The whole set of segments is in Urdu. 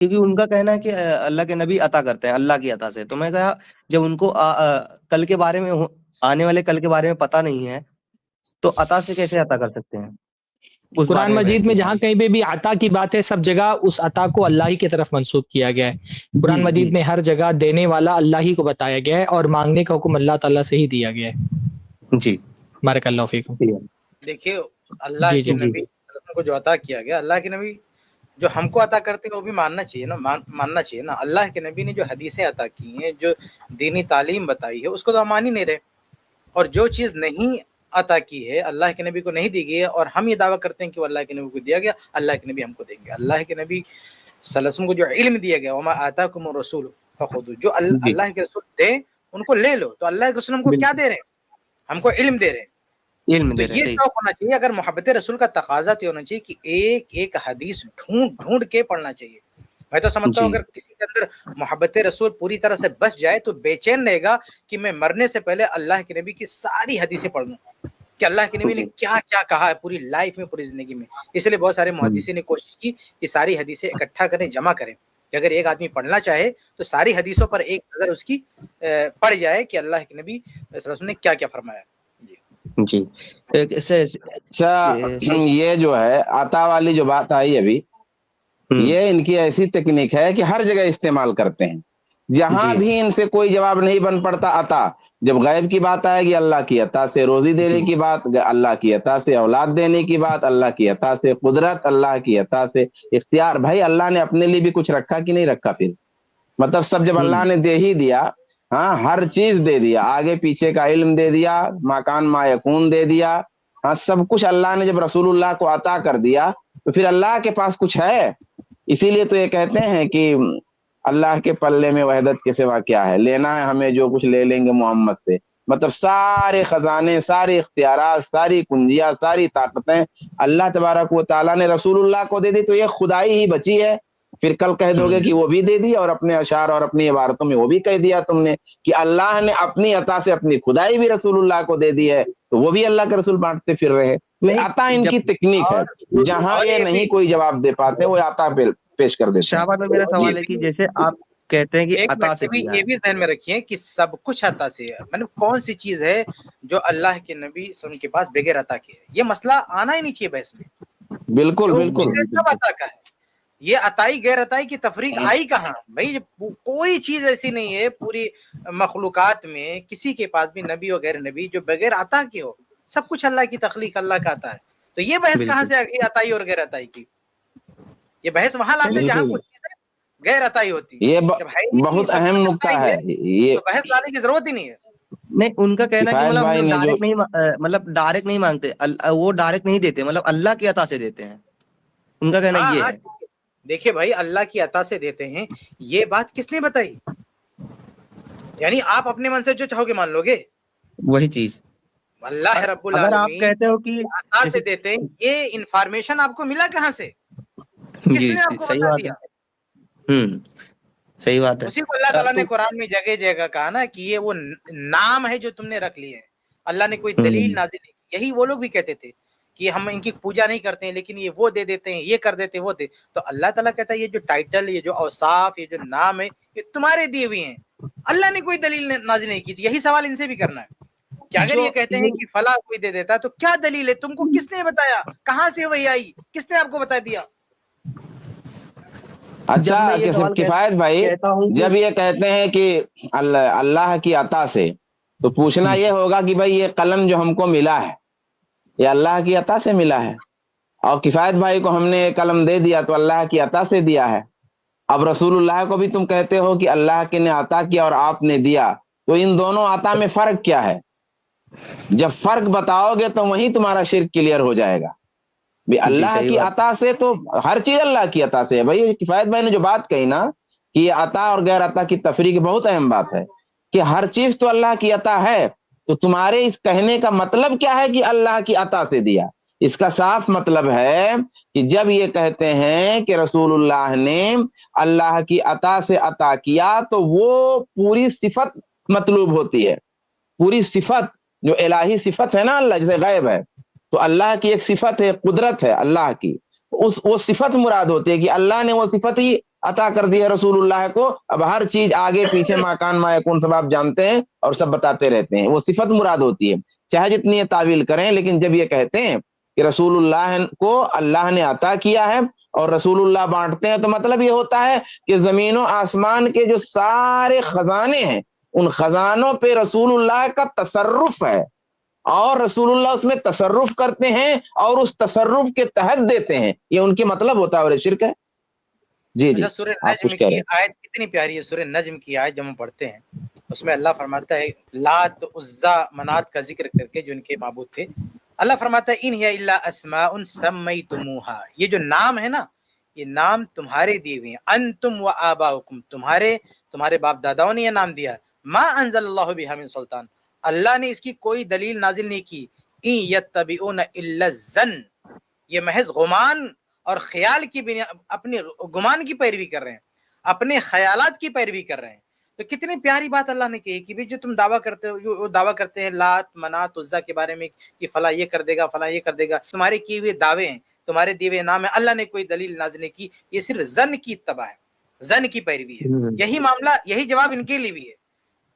کیونکہ ان کا کہنا ہے کہ اللہ کے نبی عطا کرتے ہیں اللہ کی عطا سے. تو میں کہا جب ان کو کل کے بارے میں آنے والے کل کے بارے میں پتہ نہیں ہے تو عطا سے کیسے عطا کر سکتے ہیں؟ اس قرآن بارے میں بحث مجید میں کی. جہاں کہیں پہ بھی عطا کی بات ہے سب جگہ اس عطا کو اللہ ہی کی طرف منسوب کیا گیا ہے. قرآن مجید میں ہر جگہ دینے والا اللہ ہی کو بتایا گیا ہے اور مانگنے کا حکم اللہ تعالیٰ سے ہی دیا گیا ہے. جی بارک اللہ فیکم. دیکھیے اللہ کے نبی کو جو عطا کیا گیا، اللہ کے نبی جو ہم کو عطا کرتے ہیں وہ بھی ماننا چاہیے نا، ماننا چاہیے نا. اللہ کے نبی نے جو حدیثیں عطا کی ہیں، جو دینی تعلیم بتائی ہے، اس کو تو ہم مان ہی نہیں رہے. اور جو چیز نہیں عطا کی ہے، اللہ کے نبی کو نہیں دی گئی ہے، اور ہم یہ دعویٰ کرتے ہیں کہ وہ اللہ کے نبی کو دیا گیا، اللہ کے نبی ہم کو دیں گے. اللہ کے نبی صلی اللہ علیہ وسلم کو جو علم دیا گیا، وما آتاکم الرسول فخذوہ، جو اللہ کے رسول دیں ان کو لے لو. تو اللہ کے رسول ہم کو کیا دے رہے ہیں؟ ہم کو علم دے رہے ہیں. تو یہ شوق ہونا چاہیے. اگر محبت رسول کا تقاضا تو ہونا چاہیے کہ ایک ایک حدیث ڈھونڈ کے پڑھنا چاہیے. میں تو سمجھتا ہوں اگر کسی کے اندر محبت رسول پوری طرح سے بس جائے تو بے چین رہے گا کہ میں مرنے سے پہلے اللہ کے نبی کی ساری حدیثیں پڑھ لوں کہ اللہ کے نبی نے کیا کیا کہا ہے پوری لائف میں، پوری زندگی میں. اس لیے بہت سارے محدثین نے کوشش کی کہ ساری حدیثیں اکٹھا کریں، جمع کریں، کہ اگر ایک آدمی پڑھنا چاہے تو ساری حدیثوں پر ایک نظر اس کی پڑ جائے کہ اللہ کے نبی صلی اللہ علیہ وسلم نے کیا کیا فرمایا. جی اچھا، یہ جو ہے عطا والی جو بات آئی ابھی، یہ ان کی ایسی تکنیک ہے کہ ہر جگہ استعمال کرتے ہیں. جہاں بھی ان سے کوئی جواب نہیں بن پڑتا عطا، جب غیب کی بات آئے گی اللہ کی عطا سے، روزی دینے کی بات اللہ کی عطا سے، اولاد دینے کی بات اللہ کی عطا سے، قدرت اللہ کی عطا سے، اختیار بھائی اللہ نے اپنے لیے بھی کچھ رکھا کہ نہیں رکھا؟ پھر مطلب سب جب اللہ نے دے ہی دیا، ہاں ہر چیز دے دیا، آگے پیچھے کا علم دے دیا، ماکان ما یکون دے دیا، ہاں سب کچھ اللہ نے جب رسول اللہ کو عطا کر دیا تو پھر اللہ کے پاس کچھ ہے. اسی لیے تو یہ کہتے ہیں کہ اللہ کے پلے میں وحدت کے سوا کیا ہے، لینا ہے ہمیں جو کچھ لے لیں گے محمد سے. مطلب سارے خزانے، سارے اختیارات، ساری کنجیاں، ساری طاقتیں اللہ تبارک و تعالیٰ نے رسول اللہ کو دے دی، تو یہ خدائی ہی بچی ہے. پھر کل کہہ دو گے کہ وہ بھی دے دی، اور اپنے اشعار اور اپنی عبارتوں میں وہ بھی کہہ دیا تم نے کہ اللہ نے اپنی عطا سے اپنی خدائی بھی رسول اللہ کو دے دی ہے، تو وہ بھی اللہ کے رسول بانٹتے پھر رہے. تو عطا ان کی تکنیک ہے، جہاں یہ نہیں کوئی جواب دے پاتے وہ عطا پیش کر دیتے ہیں. شاہباز میں میرا سوال ہے کہ جیسے آپ کہتے ہیں کہ عطا سے دیا ہے، یہ بھی ذہن میں رکھیے کہ سب کچھ عطا سے ہے. مطلب کون سی چیز ہے جو اللہ کے نبی صلی اللہ علیہ وسلم کے پاس بغیر عطا کے ہے؟ یہ مسئلہ آنا ہی نہیں چاہیے بحث میں. بالکل بالکل سب عطا کا ہے. یہ عطائی غیر عطائی کی تفریق آئی کہاں بھائی؟ کوئی چیز ایسی نہیں ہے پوری مخلوقات میں کسی کے پاس بھی، نبی اور غیر نبی، جو بغیر عطا کے ہو. سب کچھ اللہ کی تخلیق، اللہ کا عطا ہے. تو یہ بحث کہاں سے آ گئی عطائی اور غیر عطائی کی؟ یہ بحث وہاں لاتے ہیں جہاں کچھ چیزیں غیر عطائی ہوتی ہے. یہ بہت اہم نقطہ ہے، یہ تو بحث لانے کی ضرورت ہی نہیں ہے. نہیں ان کا کہنا کہ مطلب ڈائریکٹ نہیں مانگتے، وہ ڈائریکٹ نہیں دیتے، مطلب اللہ کی عطا سے دیتے ہیں. ان کا کہنا یہ ہے. دیکھیے بھائی اللہ کی عطا سے دیتے ہیں، یہ بات کس نے بتائی؟ یعنی آپ اپنے من سے جو چاہو گے مان لو گے؟ وہی چیز اللہ رب اگر آپ العالمین کہتے ہو کہ عطا سے دیتے ہیں، یہ انفارمیشن آپ کو ملا کہاں سے؟ کس نے آپ کو بتا دیا؟ صحیح بات ہے. اسی کو اللہ تعالیٰ نے قرآن میں جگہ جگہ کہا نا کہ یہ وہ نام ہے جو تم نے رکھ لیے ہیں. اللہ نے کوئی دلیل نازل نہیں کی. یہی وہ لوگ بھی کہتے تھے کہ ہم ان کی پوجا نہیں کرتے ہیں، لیکن یہ وہ دے دیتے ہیں، یہ کر دیتے ہیں، وہ دے. تو اللہ تعالیٰ کہتا ہے یہ جو ٹائٹل، یہ جو اوصاف، یہ جو نام ہے، یہ تمہارے دیے ہوئے ہیں. اللہ نے کوئی دلیل نازل نہیں کی تھی. یہی سوال ان سے بھی کرنا ہے کہ اگر یہ کہتے ہیں کہ فلاں کوئی دے دیتا ہے تو کیا دلیل ہے؟ تم کو کس نے بتایا؟ کہاں سے وہی آئی؟ کس نے آپ کو بتا دیا؟ اچھا کفایت بھائی، جب یہ کہتے ہیں کہ اللہ کی عطا سے، تو پوچھنا یہ ہوگا کہ بھائی یہ قلم جو ہم کو ملا ہے یہ اللہ کی عطا سے ملا ہے، اور کفایت بھائی کو ہم نے قلم دے دیا تو اللہ کی عطا سے دیا ہے. اب رسول اللہ کو بھی تم کہتے ہو کہ اللہ کے نے عطا کیا اور آپ نے دیا، تو ان دونوں عطا میں فرق کیا ہے؟ جب فرق بتاؤ گے تو وہیں تمہارا شرک کلیئر ہو جائے گا. اللہ کی عطا سے تو ہر چیز اللہ کی عطا سے ہے. بھائی کفایت بھائی نے جو بات کہی نا کہ یہ عطا اور غیر عطا کی تفریق بہت اہم بات ہے کہ ہر چیز تو اللہ کی عطا ہے، تو تمہارے اس کہنے کا مطلب کیا ہے کہ اللہ کی عطا سے دیا؟ اس کا صاف مطلب ہے کہ جب یہ کہتے ہیں کہ رسول اللہ نے اللہ کی عطا سے عطا کیا تو وہ پوری صفت مطلوب ہوتی ہے. پوری صفت جو الہی صفت ہے نا، اللہ جیسے غیب ہے تو اللہ کی ایک صفت ہے، قدرت ہے اللہ کی، وہ صفت مراد ہوتی ہے کہ اللہ نے وہ صفت ہی عطا کر دیا رسول کو. اب ہر چیز آگے پیچھے ماکان مایکون سب آپ جانتے ہیں اور سب بتاتے رہتے ہیں. وہ صفت مراد ہوتی ہے چاہے جتنی یہ تعویل کریں. لیکن جب یہ کہتے ہیں کہ رسول اللہ کو اللہ نے عطا کیا ہے اور رسول اللہ بانٹتے ہیں تو مطلب یہ ہوتا ہے کہ زمین و آسمان کے جو سارے خزانے ہیں ان خزانوں پہ رسول اللہ کا تصرف ہے اور رسول اللہ اس میں تصرف کرتے ہیں اور اس تصرف کے تحت دیتے ہیں. یہ ان کی مطلب ہوتا ہے اور شرک ہے. جی جی سورہ نجم کی آیت کتنی پیاری ہے. سورہ نجم کی آیت جب ہم پڑھتے ہیں اس میں اللہ فرماتا ہے لات عزا منات کا ذکر کر کے جو ان کے معبود تھے, اللہ فرماتا ہے ان ہی الا اسماء سمیتموہا, یہ جو نام ہے نا یہ نام تمہارے دیے ہوئے ہیں. انتم و آباؤکم, تمہارے باپ داداؤں نے یہ نام دیا. ما انزل اللہ بہا من سلطان, اللہ نے اس کی کوئی دلیل نازل نہیں کی. ان یتبعون الا الظن, یہ محض گمان اور خیال کی اپنے گمان کی پیروی کر رہے ہیں, اپنے خیالات کی پیروی کر رہے ہیں. تو کتنی پیاری بات اللہ نے کہی کہ جو تم دعویٰ کرتے ہو, وہ دعویٰ کرتے ہیں لات منات عزا کے بارے میں کہ فلاں یہ کر دے گا فلاں یہ کر دے گا, تمہارے کیے ہوئے دعوے ہیں, تمہارے دیے ہوئے نام ہے. اللہ نے کوئی دلیل نازل نہیں کی, یہ صرف ظن کی اتباع ہے, ظن کی پیروی ہے. یہی معاملہ, یہی جواب ان کے لیے بھی ہے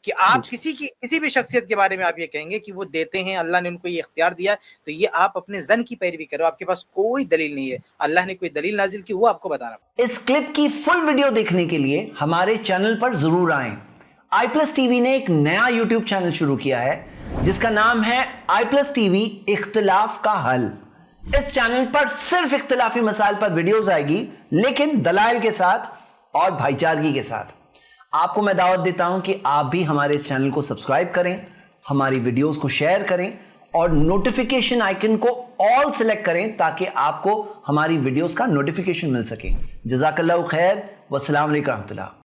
کہ آپ کسی بھی شخصیت کے بارے میں آپ یہ کہیں گے کہ وہ دیتے ہیں, اللہ نے ان کو یہ اختیار دیا, تو یہ آپ اپنے ظن کی پیروی کرو, آپ کے پاس کوئی دلیل نہیں ہے. اللہ نے کوئی دلیل نازل کی وہ آپ کو بتا رہا ہوں. اس کلپ کی فل ویڈیو دیکھنے کے لیے ہمارے چینل پر ضرور آئیں. آئی پلس ٹی وی نے ایک نیا یوٹیوب چینل شروع کیا ہے جس کا نام ہے آئی پلس ٹی وی اختلاف کا حل. اس چینل پر صرف اختلافی مسائل پر ویڈیوز آئے گی, لیکن دلائل کے ساتھ اور بھائی چارگی کے ساتھ. آپ کو میں دعوت دیتا ہوں کہ آپ بھی ہمارے اس چینل کو سبسکرائب کریں, ہماری ویڈیوز کو شیئر کریں اور نوٹیفیکیشن آئیکن کو آل سلیکٹ کریں تاکہ آپ کو ہماری ویڈیوز کا نوٹیفیکیشن مل سکے. جزاک اللہ خیر, والسلام علیکم ورحمۃ اللہ.